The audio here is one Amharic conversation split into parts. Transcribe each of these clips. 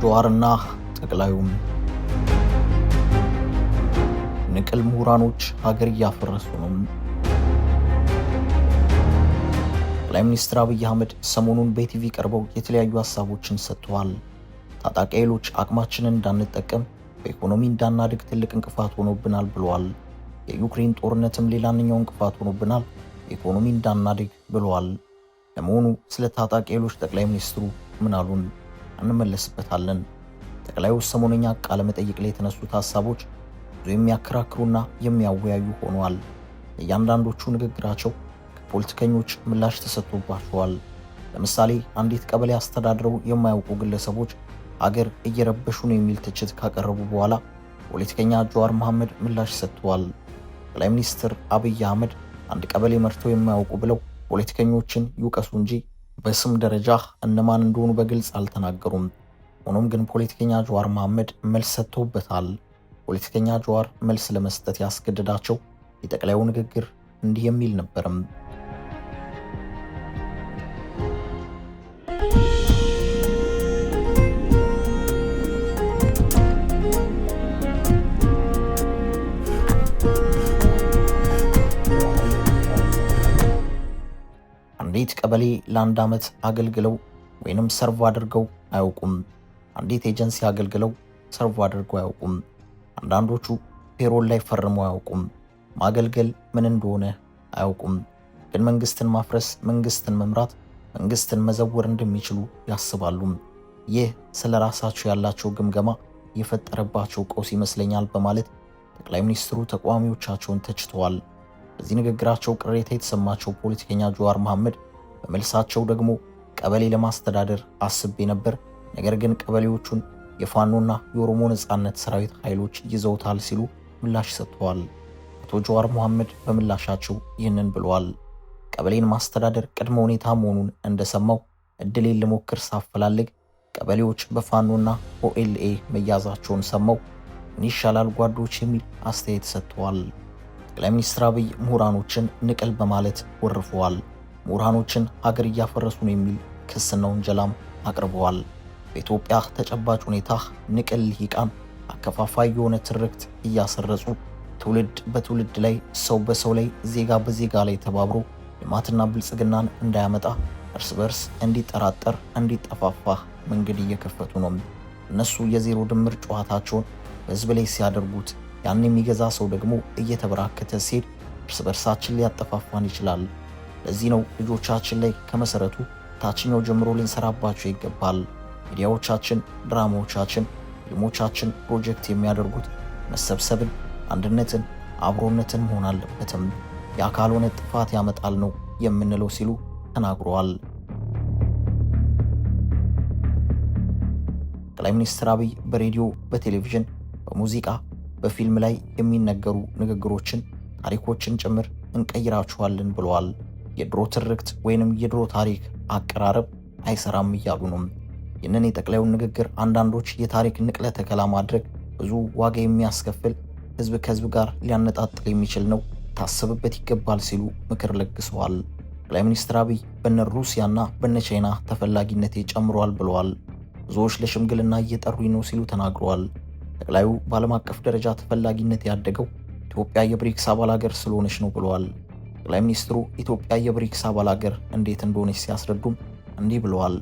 ጀዋርና ጠቅላዩም ንቅል ምሁራኖች ሀገር እያፈረሱ ነው። ጠቅላይ ሚኒስትር አብይ አህመድ ሰሞኑን በቲቪ ቀርበው የተለያዩ ሀሳቦችን ሰጥተዋል። ታጣቂ ኃይሎች አቅማችንን እንዳንጠቀም በኢኮኖሚ እንዳናድግ ትልቅ እንቅፋት ሆኖብናል ብለዋል። የዩክሬን ጦርነትም ሌላኛው እንቅፋት ሆኖብናል፣ ኢኮኖሚ እንዳናድግ ብለዋል። ለመሆኑ ስለ ታጣቂ ኃይሎች ጠቅላይ ሚኒስትሩ ምን አሉን? እንመለስበታለን። ጠቅላዩ ሰሞነኛ ቃለ መጠይቅ ላይ የተነሱት ሀሳቦች ብዙ የሚያከራክሩና የሚያወያዩ ሆነዋል። እያንዳንዶቹ ንግግራቸው ከፖለቲከኞች ምላሽ ተሰጥቶባቸዋል። ለምሳሌ አንዲት ቀበሌ አስተዳድረው የማያውቁ ግለሰቦች አገር እየረበሹ ነው የሚል ትችት ካቀረቡ በኋላ ፖለቲከኛ ጀዋር መሐመድ ምላሽ ሰጥተዋል። ጠቅላይ ሚኒስትር አብይ አህመድ አንድ ቀበሌ መርተው የማያውቁ ብለው ፖለቲከኞችን ይውቀሱ እንጂ በስም ደረጃ እነማን እንደሆኑ በግልጽ አልተናገሩም። ሆኖም ግን ፖለቲከኛ ጀዋር መሐመድ መልስ ሰጥተውበታል። ፖለቲከኛ ጀዋር መልስ ለመስጠት ያስገደዳቸው የጠቅላዩ ንግግር እንዲህ የሚል ነበርም። አንዲት ቀበሌ ለአንድ ዓመት አገልግለው ወይንም ሰርቭ አድርገው አያውቁም። አንዲት ኤጀንሲ አገልግለው ሰርቭ አድርገው አያውቁም። አንዳንዶቹ ፔሮል ላይ ፈርመው አያውቁም። ማገልገል ምን እንደሆነ አያውቁም። ግን መንግስትን ማፍረስ፣ መንግስትን መምራት፣ መንግስትን መዘወር እንደሚችሉ ያስባሉ። ይህ ስለ ራሳቸው ያላቸው ግምገማ የፈጠረባቸው ቀውስ ይመስለኛል በማለት ጠቅላይ ሚኒስትሩ ተቃዋሚዎቻቸውን ተችተዋል። በዚህ ንግግራቸው ቅሬታ የተሰማቸው ፖለቲከኛ ጀዋር መሐመድ በመልሳቸው ደግሞ ቀበሌ ለማስተዳደር አስቤ ነበር፣ ነገር ግን ቀበሌዎቹን የፋኖና የኦሮሞ ነጻነት ሰራዊት ኃይሎች ይዘውታል ሲሉ ምላሽ ሰጥተዋል። አቶ ጀዋር መሐመድ በምላሻቸው ይህንን ብለዋል። ቀበሌን ማስተዳደር ቅድመ ሁኔታ መሆኑን እንደሰማው እድሌን ልሞክር ሳፈላልግ ቀበሌዎች በፋኖና ኦኤልኤ መያዛቸውን ሰማው። ምን ይሻላል ጓዶች የሚል አስተያየት ሰጥተዋል። ጠቅላይ ሚኒስትር አብይ ምሁራኖችን ንቅል በማለት ወርፈዋል። ምሁራኖችን ሀገር እያፈረሱ ነው የሚል ክስና ወንጀላም አቅርበዋል። በኢትዮጵያ ተጨባጭ ሁኔታ ንቅል ልሂቃን አከፋፋይ የሆነ ትርክት እያሰረጹ ትውልድ በትውልድ ላይ፣ ሰው በሰው ላይ፣ ዜጋ በዜጋ ላይ ተባብሮ ልማትና ብልጽግናን እንዳያመጣ እርስ በርስ እንዲጠራጠር፣ እንዲጠፋፋ መንገድ እየከፈቱ ነው። እነሱ የዜሮ ድምር ጨዋታቸውን በህዝብ ላይ ሲያደርጉት ያን የሚገዛ ሰው ደግሞ እየተበራከተ ሲሄድ እርስ በርሳችን ሊያጠፋፋን ይችላል። ለዚህ ነው ልጆቻችን ላይ ከመሰረቱ ታችኛው ጀምሮ ልንሰራባቸው ይገባል። ሚዲያዎቻችን፣ ድራማዎቻችን፣ ፊልሞቻችን ፕሮጀክት የሚያደርጉት መሰብሰብን፣ አንድነትን፣ አብሮነትን መሆን አለበትም። ያ ካልሆነ ጥፋት ያመጣል ነው የምንለው ሲሉ ተናግረዋል። ጠቅላይ ሚኒስትር አብይ በሬዲዮ፣ በቴሌቪዥን፣ በሙዚቃ፣ በፊልም ላይ የሚነገሩ ንግግሮችን፣ ታሪኮችን ጭምር እንቀይራቸዋለን ብለዋል። የድሮ ትርክት ወይንም የድሮ ታሪክ አቀራረብ አይሰራም እያሉ ነው። ይህንን የጠቅላዩን ንግግር አንዳንዶች የታሪክ ንቅለ ተከላ ማድረግ ብዙ ዋጋ የሚያስከፍል፣ ህዝብ ከህዝብ ጋር ሊያነጣጥል የሚችል ነው፣ ታሰብበት ይገባል ሲሉ ምክር ለግሰዋል። ጠቅላይ ሚኒስትር አብይ በነ ሩሲያና በነ ቻይና ተፈላጊነቴ ጨምሯል ብለዋል። ብዙዎች ለሽምግልና እየጠሩኝ ነው ሲሉ ተናግረዋል። ጠቅላዩ በዓለም አቀፍ ደረጃ ተፈላጊነት ያደገው ኢትዮጵያ የብሪክስ አባል ሀገር ስለሆነች ነው ብለዋል። ጠቅላይ ሚኒስትሩ ኢትዮጵያ የብሪክስ አባል ሀገር እንዴት እንደሆነች ሲያስረዱም እንዲህ ብለዋል።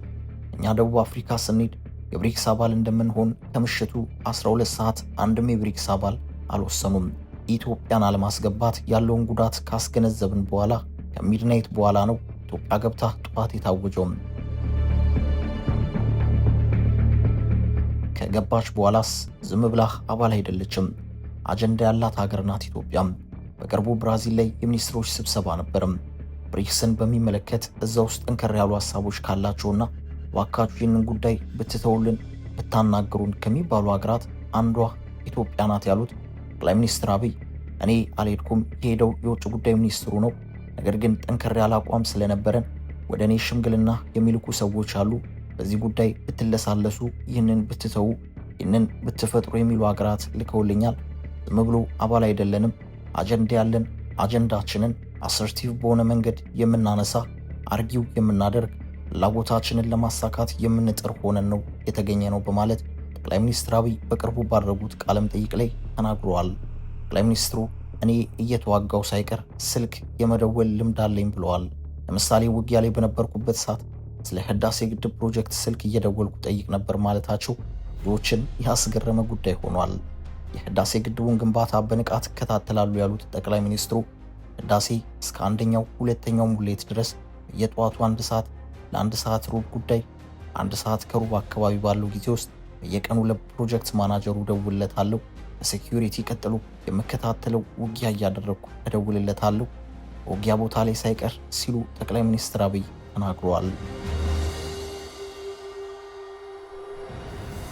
እኛ ደቡብ አፍሪካ ስንሄድ የብሪክስ አባል እንደምንሆን ከምሽቱ 12 ሰዓት አንድም የብሪክስ አባል አልወሰኑም። ኢትዮጵያን አለማስገባት ያለውን ጉዳት ካስገነዘብን በኋላ ከሚድናይት በኋላ ነው ኢትዮጵያ ገብታ ጠዋት የታወጀውም። ከገባች በኋላስ ዝም ብላ አባል አይደለችም። አጀንዳ ያላት ሀገር ናት ኢትዮጵያም። በቅርቡ ብራዚል ላይ የሚኒስትሮች ስብሰባ ነበርም። ብሪክስን በሚመለከት እዛ ውስጥ ጠንከር ያሉ ሀሳቦች ካላቸውና ዋካችሁ ይህንን ጉዳይ ብትተውልን ብታናገሩን ከሚባሉ ሀገራት አንዷ ኢትዮጵያ ናት ያሉት ጠቅላይ ሚኒስትር አብይ እኔ አልሄድኩም፣ የሄደው የውጭ ጉዳይ ሚኒስትሩ ነው። ነገር ግን ጠንከር ያለ አቋም ስለነበረን ወደ እኔ ሽምግልና የሚልኩ ሰዎች አሉ። በዚህ ጉዳይ ብትለሳለሱ፣ ይህንን ብትተው፣ ይህንን ብትፈጥሩ የሚሉ ሀገራት ልከውልኛል። ዝም ብሎ አባል አይደለንም። አጀንዳ ያለን፣ አጀንዳችንን አሰርቲቭ በሆነ መንገድ የምናነሳ፣ አርጊው የምናደርግ፣ ፍላጎታችንን ለማሳካት የምንጥር ሆነን ነው የተገኘ ነው በማለት ጠቅላይ ሚኒስትር አብይ በቅርቡ ባደረጉት ቃለ መጠይቅ ላይ ተናግረዋል። ጠቅላይ ሚኒስትሩ እኔ እየተዋጋው ሳይቀር ስልክ የመደወል ልምድ አለኝ ብለዋል። ለምሳሌ ውጊያ ላይ በነበርኩበት ሰዓት ስለ ህዳሴ ግድብ ፕሮጀክት ስልክ እየደወልኩ ጠይቅ ነበር ማለታቸው ብዙዎችን ያስገረመ ጉዳይ ሆኗል። የህዳሴ ግድቡን ግንባታ በንቃት ይከታተላሉ ያሉት ጠቅላይ ሚኒስትሩ ህዳሴ እስከ አንደኛው ሁለተኛው ሙሌት ድረስ በየጠዋቱ 1 ሰዓት ለ1 ሰዓት ሩብ ጉዳይ 1 ሰዓት ከሩብ አካባቢ ባለው ጊዜ ውስጥ በየቀኑ ለፕሮጀክት ማናጀሩ ደውልለታለሁ፣ በሴኩሪቲ ቀጥሎ የምከታተለው ውጊያ እያደረግኩ እደውልለታለሁ፣ ውጊያ ቦታ ላይ ሳይቀር ሲሉ ጠቅላይ ሚኒስትር አብይ ተናግረዋል።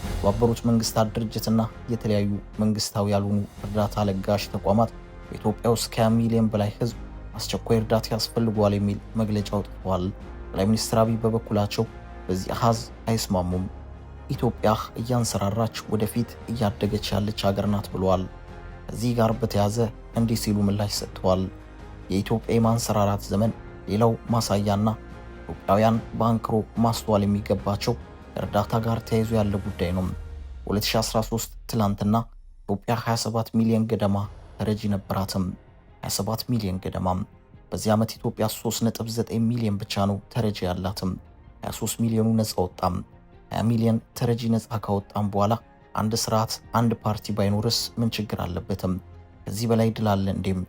የተባበሩት መንግስታት ድርጅትና የተለያዩ መንግስታዊ ያልሆኑ እርዳታ ለጋሽ ተቋማት በኢትዮጵያ ውስጥ ከ20 ሚሊዮን በላይ ህዝብ አስቸኳይ እርዳታ ያስፈልገዋል የሚል መግለጫ አውጥተዋል። ጠቅላይ ሚኒስትር አብይ በበኩላቸው በዚህ አሃዝ አይስማሙም። ኢትዮጵያ እያንሰራራች ወደፊት እያደገች ያለች ሀገር ናት ብለዋል። ከዚህ ጋር በተያያዘ እንዲህ ሲሉ ምላሽ ሰጥተዋል። የኢትዮጵያ የማንሰራራት ዘመን ሌላው ማሳያና ኢትዮጵያውያን በአንክሮ ማስተዋል የሚገባቸው እርዳታ ጋር ተያይዞ ያለ ጉዳይ ነው። 2013 ትላንትና ኢትዮጵያ 27 ሚሊዮን ገደማ ተረጂ ነበራትም። 27 ሚሊዮን ገደማ። በዚህ ዓመት ኢትዮጵያ 3.9 ሚሊዮን ብቻ ነው ተረጂ ያላትም። 23 ሚሊዮኑ ነፃ ወጣም። 20 ሚሊዮን ተረጂ ነፃ ካወጣም በኋላ አንድ ስርዓት አንድ ፓርቲ ባይኖርስ ምን ችግር አለበትም? ከዚህ በላይ ድል አለ እንዴም?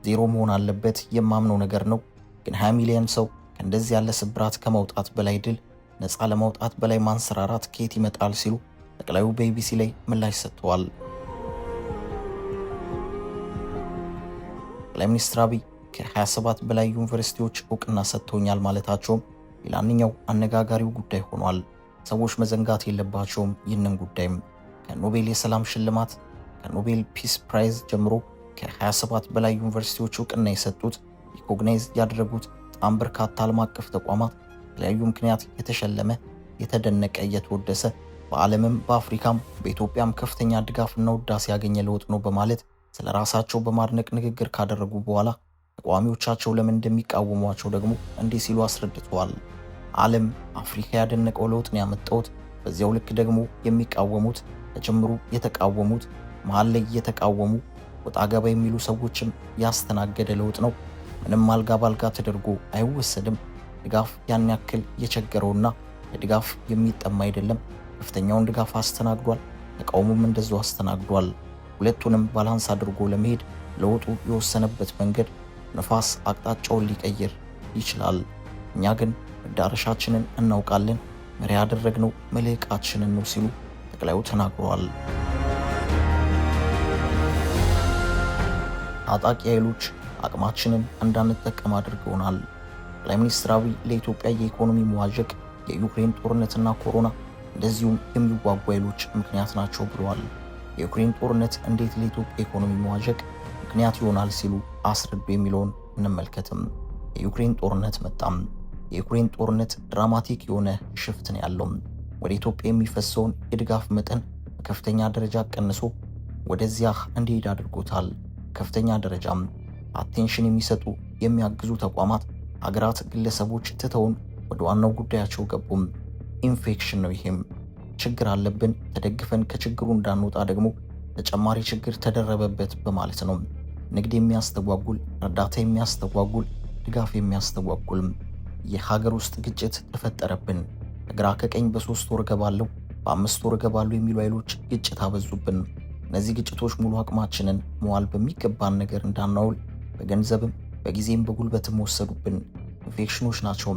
ዜሮ መሆን አለበት የማምነው ነገር ነው። ግን 20 ሚሊዮን ሰው ከእንደዚህ ያለ ስብራት ከመውጣት በላይ ድል፣ ነፃ ለማውጣት በላይ ማንሰራራት ከየት ይመጣል ሲሉ ጠቅላዩ በኢቢሲ ላይ ምላሽ ሰጥተዋል። ጠቅላይ ሚኒስትር አብይ ከ27 በላይ ዩኒቨርሲቲዎች እውቅና ሰጥተውኛል ማለታቸውም ሌላኛው አነጋጋሪው ጉዳይ ሆኗል። ሰዎች መዘንጋት የለባቸውም ይህንን ጉዳይም። ከኖቤል የሰላም ሽልማት ከኖቤል ፒስ ፕራይዝ ጀምሮ ከ27 በላይ ዩኒቨርሲቲዎች እውቅና የሰጡት ሪኮግናይዝ ያደረጉት በጣም በርካታ ዓለም አቀፍ ተቋማት በተለያዩ ምክንያት የተሸለመ የተደነቀ እየተወደሰ በዓለምም በአፍሪካም በኢትዮጵያም ከፍተኛ ድጋፍና ውዳሴ ያገኘ ለውጥ ነው በማለት ስለ ራሳቸው በማድነቅ ንግግር ካደረጉ በኋላ ተቃዋሚዎቻቸው ለምን እንደሚቃወሟቸው ደግሞ እንዲህ ሲሉ አስረድተዋል። ዓለም አፍሪካ ያደነቀው ለውጥ ነው ያመጣሁት፣ በዚያው ልክ ደግሞ የሚቃወሙት ተጀምሩ የተቃወሙት መሀል ላይ የተቃወሙ ወጣ ገባ የሚሉ ሰዎችም ያስተናገደ ለውጥ ነው። ምንም አልጋ ባልጋ ተደርጎ አይወሰድም። ድጋፍ ያን ያክል የቸገረውና ለድጋፍ የሚጠማ አይደለም። ከፍተኛውን ድጋፍ አስተናግዷል፣ ተቃውሞም እንደዛው አስተናግዷል። ሁለቱንም ባላንስ አድርጎ ለመሄድ ለውጡ የወሰነበት መንገድ ነፋስ አቅጣጫውን ሊቀይር ይችላል። እኛ ግን መዳረሻችንን እናውቃለን፣ መሪ ያደረግነው መልህቃችንን ነው ሲሉ ጠቅላዩ ተናግረዋል። ታጣቂ ኃይሎች አቅማችንን እንዳንጠቀም አድርገውናል። ጠቅላይ ሚኒስትር አብይ ለኢትዮጵያ የኢኮኖሚ መዋዠቅ የዩክሬን ጦርነትና ኮሮና እንደዚሁም የሚዋጉ ኃይሎች ምክንያት ናቸው ብለዋል። የዩክሬን ጦርነት እንዴት ለኢትዮጵያ ኢኮኖሚ መዋዠቅ ምክንያት ይሆናል ሲሉ አስረዱ የሚለውን እንመልከትም። የዩክሬን ጦርነት መጣም። የዩክሬን ጦርነት ድራማቲክ የሆነ ሽፍት ነው ያለው። ወደ ኢትዮጵያ የሚፈሰውን የድጋፍ መጠን በከፍተኛ ደረጃ ቀንሶ ወደዚያ እንዲሄድ አድርጎታል። ከፍተኛ ደረጃም አቴንሽን የሚሰጡ የሚያግዙ ተቋማት፣ ሀገራት፣ ግለሰቦች ትተውን ወደ ዋናው ጉዳያቸው ገቡም። ኢንፌክሽን ነው ይሄም። ችግር አለብን ተደግፈን ከችግሩ እንዳንወጣ ደግሞ ተጨማሪ ችግር ተደረበበት በማለት ነው። ንግድ የሚያስተጓጉል፣ እርዳታ የሚያስተጓጉል፣ ድጋፍ የሚያስተጓጉል የሀገር ውስጥ ግጭት ተፈጠረብን። ከግራ ከቀኝ በ3 ወር ገባለሁ በ5 ወር ገባለሁ የሚሉ ኃይሎች ግጭት አበዙብን። እነዚህ ግጭቶች ሙሉ አቅማችንን መዋል በሚገባን ነገር እንዳናውል በገንዘብም በጊዜም በጉልበትም ወሰዱብን። ኢንፌክሽኖች ናቸው።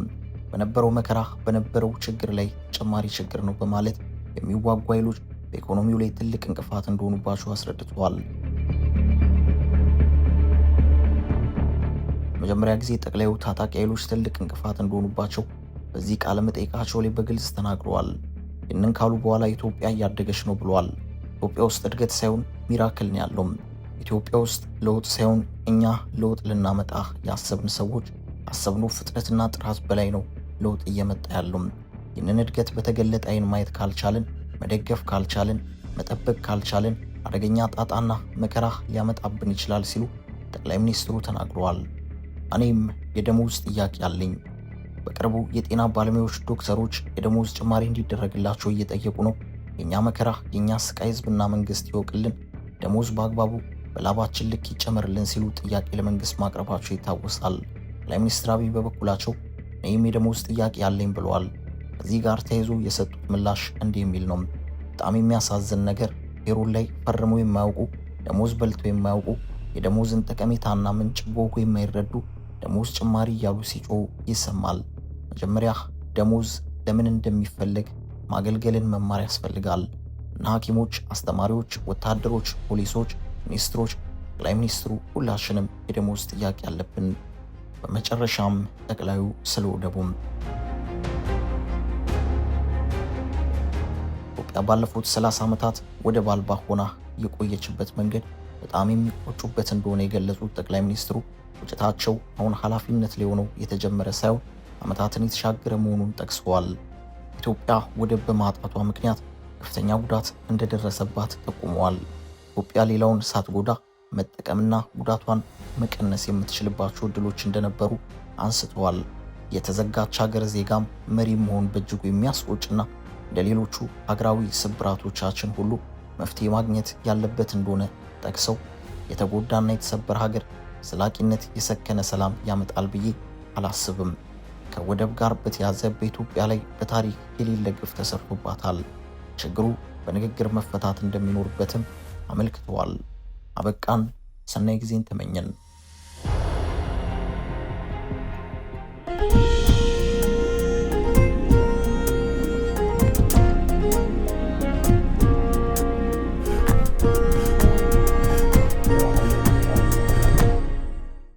በነበረው መከራ በነበረው ችግር ላይ ተጨማሪ ችግር ነው በማለት የሚዋጉ ኃይሎች በኢኮኖሚው ላይ ትልቅ እንቅፋት እንደሆኑባቸው አስረድተዋል። መጀመሪያ ጊዜ ጠቅላዩ ታጣቂ ኃይሎች ትልቅ እንቅፋት እንደሆኑባቸው በዚህ ቃለ መጠይቃቸው ላይ በግልጽ ተናግረዋል። ይህንን ካሉ በኋላ ኢትዮጵያ እያደገች ነው ብለዋል። ኢትዮጵያ ውስጥ እድገት ሳይሆን ሚራክል ነው ያለው። ኢትዮጵያ ውስጥ ለውጥ ሳይሆን እኛ ለውጥ ልናመጣ ያሰብን ሰዎች አሰብነው ፍጥነትና ጥራት በላይ ነው ለውጥ እየመጣ ያለው። ይህንን እድገት በተገለጠ አይን ማየት ካልቻልን፣ መደገፍ ካልቻልን፣ መጠበቅ ካልቻልን አደገኛ ጣጣና መከራ ሊያመጣብን ይችላል ሲሉ ጠቅላይ ሚኒስትሩ ተናግረዋል። እኔም የደሞዝ ጥያቄ አለኝ። በቅርቡ የጤና ባለሙያዎች ዶክተሮች የደሞዝ ጭማሪ እንዲደረግላቸው እየጠየቁ ነው። የኛ መከራ የኛ ስቃይ ህዝብና መንግስት ይወቅልን፣ ደሞዝ በአግባቡ በላባችን ልክ ይጨመርልን ሲሉ ጥያቄ ለመንግስት ማቅረባቸው ይታወሳል። ጠቅላይ ሚኒስትር አብይ በበኩላቸው እኔም የደሞዝ ጥያቄ ያለኝ ብለዋል። ከዚህ ጋር ተያይዞ የሰጡት ምላሽ እንዲህ የሚል ነው። በጣም የሚያሳዝን ነገር ፔሮል ላይ ፈርመው የማያውቁ፣ ደሞዝ በልተው የማያውቁ፣ የደሞዝን ጠቀሜታና ምንጭ በወጉ የማይረዱ ደሞዝ ጭማሪ እያሉ ሲጮሁ ይሰማል። መጀመሪያ ደሞዝ ለምን እንደሚፈለግ ማገልገልን መማር ያስፈልጋል እና ሐኪሞች፣ አስተማሪዎች፣ ወታደሮች፣ ፖሊሶች፣ ሚኒስትሮች፣ ጠቅላይ ሚኒስትሩ ሁላችንም የደሞዝ ጥያቄ አለብን። በመጨረሻም ጠቅላዩ ስለ ወደቡም ኢትዮጵያ ባለፉት 30 ዓመታት ወደብ አልባ ሆና የቆየችበት መንገድ በጣም የሚቆጩበት እንደሆነ የገለጹት ጠቅላይ ሚኒስትሩ ቁጭታቸው አሁን ኃላፊነት ላይ ሆነው የተጀመረ ሳይሆን ዓመታትን የተሻገረ መሆኑን ጠቅሰዋል። ኢትዮጵያ ወደብ በማጣቷ ምክንያት ከፍተኛ ጉዳት እንደደረሰባት ጠቁመዋል። ኢትዮጵያ ሌላውን ሳትጎዳ መጠቀምና ጉዳቷን መቀነስ የምትችልባቸው እድሎች እንደነበሩ አንስተዋል። የተዘጋች ሀገር ዜጋም መሪ መሆን በእጅጉ የሚያስቆጭና እንደሌሎቹ ሀገራዊ ስብራቶቻችን ሁሉ መፍትሄ ማግኘት ያለበት እንደሆነ ጠቅሰው የተጎዳና የተሰበረ ሀገር ዘላቂነት የሰከነ ሰላም ያመጣል ብዬ አላስብም። ከወደብ ጋር በተያዘ በኢትዮጵያ ላይ በታሪክ የሌለ ግፍ ተሰርቶባታል። ችግሩ በንግግር መፈታት እንደሚኖርበትም አመልክተዋል። አበቃን። ሰናይ ጊዜን ተመኘን።